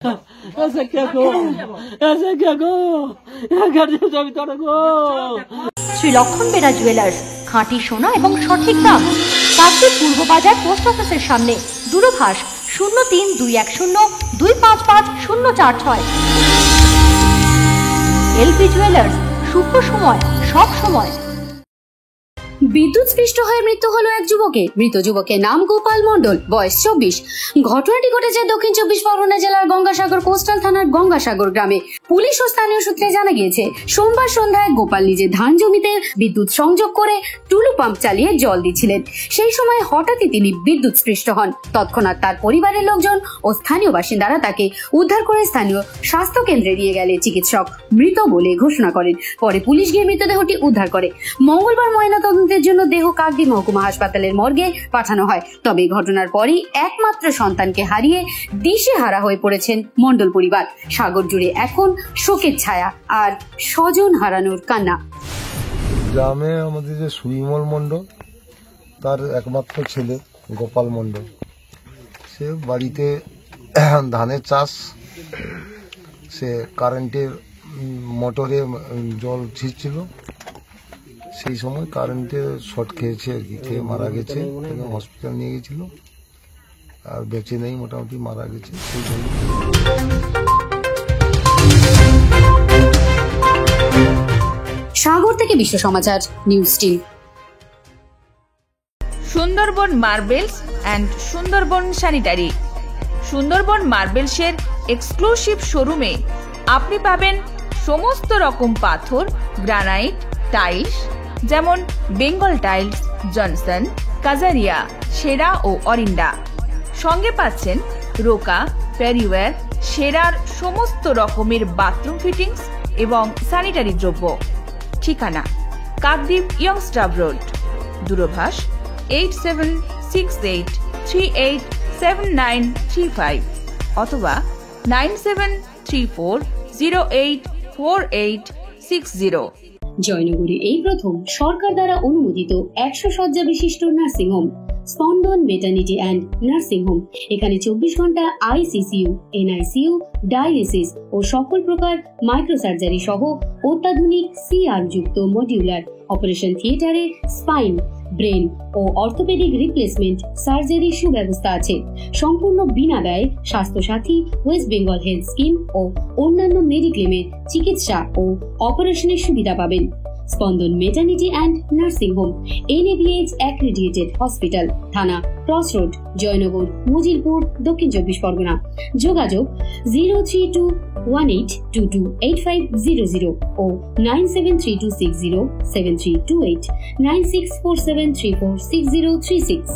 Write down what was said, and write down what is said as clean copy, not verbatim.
ऐसा क्या गो শ্রী লক্ষণ বেরা জুয়েলার্স, খাঁটি সোনা এবং সঠিক দাম। কাকদ্বীপ পূর্ব বাজার পোস্ট অফিসের সামনে। দূরভাষ 03-210-255-046। এলপি জুয়েলার্স, শুভ সময় সব সময়। বিদ্যুৎস্পৃষ্ট হয়ে মৃত্যু হলো এক যুবকের। মৃত যুবকের নাম গোপাল মণ্ডল, বয়স 24। ঘটনাটি ঘটেছে দক্ষিণ 24 পরগনা জেলার গঙ্গাসাগর কোস্টাল থানার গঙ্গাসাগর গ্রামে। পুলিশ ও স্থানীয় সূত্রে জানা গিয়েছে, সোমবার সন্ধ্যায় গোপাল নিজের ধান জমিতে বিদ্যুৎ সংযোগ করে টুলু পাম্প চালিয়ে জল দিচ্ছিলেন। সেই সময় হঠাৎই তিনি বিদ্যুৎস্পৃষ্ট হন। তৎক্ষণাৎ তার পরিবারের লোকজন ও স্থানীয় বাসিন্দারা তাকে উদ্ধার করে স্থানীয় স্বাস্থ্য কেন্দ্রে নিয়ে গেলে চিকিৎসক মৃত বলে ঘোষণা করেন। পরে পুলিশ গিয়ে মৃতদেহটি উদ্ধার করে। মঙ্গলবার ময়নাতদন্তের জন্য দেহ কাকদ্বীপ মহকুমা হাসপাতালের মর্গে পাঠানো হয়। তবে ঘটনার পরই একমাত্র সন্তানকে হারিয়ে দিশেহারা হয়ে পড়েছেন মণ্ডল পরিবার। সাগর জুড়ে এখন শোকের ছায়া আর স্বজন হারানোর কান্না। গ্রামে আমাদের যে সুবিমল মণ্ডল, তার একমাত্র ছেলে গোপাল মণ্ডল, সে বাড়িতে ধানের চাষ, সে কারেন্টের মোটরে জল ছিঁচছিল। সেই সময় কারেন্টে শর্ট খেয়েছে আর কি, খেয়ে মারা গেছে। হসপিটাল নিয়ে গেছিল, আর বেঁচে নেই, মোটামুটি মারা গেছে। সেই জন্য সাগর থেকে Bishwa Samachar news team. Sundarban marbles and Sundarban sanitary. Sundarban মার্বেলসের এক্সক্লুসিভ শোরুমে আপনি পাবেন সমস্ত রকম পাথর, গ্রানাইট, টাইলস, যেমন বেঙ্গল টাইলস, জনসন, কাজারিয়া, সেরা ও অরিন্ডা। সঙ্গে পাচ্ছেন রোকা, প্যারিওয়্যার, সেরার সমস্ত রকমের বাথরুম ফিটিংস এবং স্যানিটারি দ্রব্য। ঠিকানা কাকদ্বীপ ইয়ংস্টার রোড। দূরভাষ 8768387935 অথবা 9734084860। জয়নগরে এই প্রথম সরকার দ্বারা অনুমোদিত 100 শয্যা বিশিষ্ট নার্সিংহোম স্পন্দন মেটার্নিটি অ্যান্ড নার্সিং হোম। এখানে 24 ঘন্টা আইসিসিইউ, এনআইসিইউ, ডায়ালিসিস ও সকল প্রকার মাইক্রোসার্জারি সহ অত্যাধুনিক সিআর যুক্ত মডিউলার অপারেশন থিয়েটারে স্পাইন, ব্রেন ও অর্থোপেডিক রিপ্লেসমেন্ট সার্জারি সুব্যবস্থা আছে। সম্পূর্ণ বিনা ব্যয় স্বাস্থ্য সাথী, ওয়েস্ট বেঙ্গল হেলথ স্কিম ও অন্যান্য মেডিক্লেমের চিকিৎসা ও অপারেশনের সুবিধা পাবেন। স্পন্দন maternity and nursing home, NABH accredited hospital, থানা ক্রস রোড, জয়নগর, মজিলপুর, দক্ষিণ 24 পরগনা। যোগাযোগ 0321822850 ও 9732607328, 9647346036।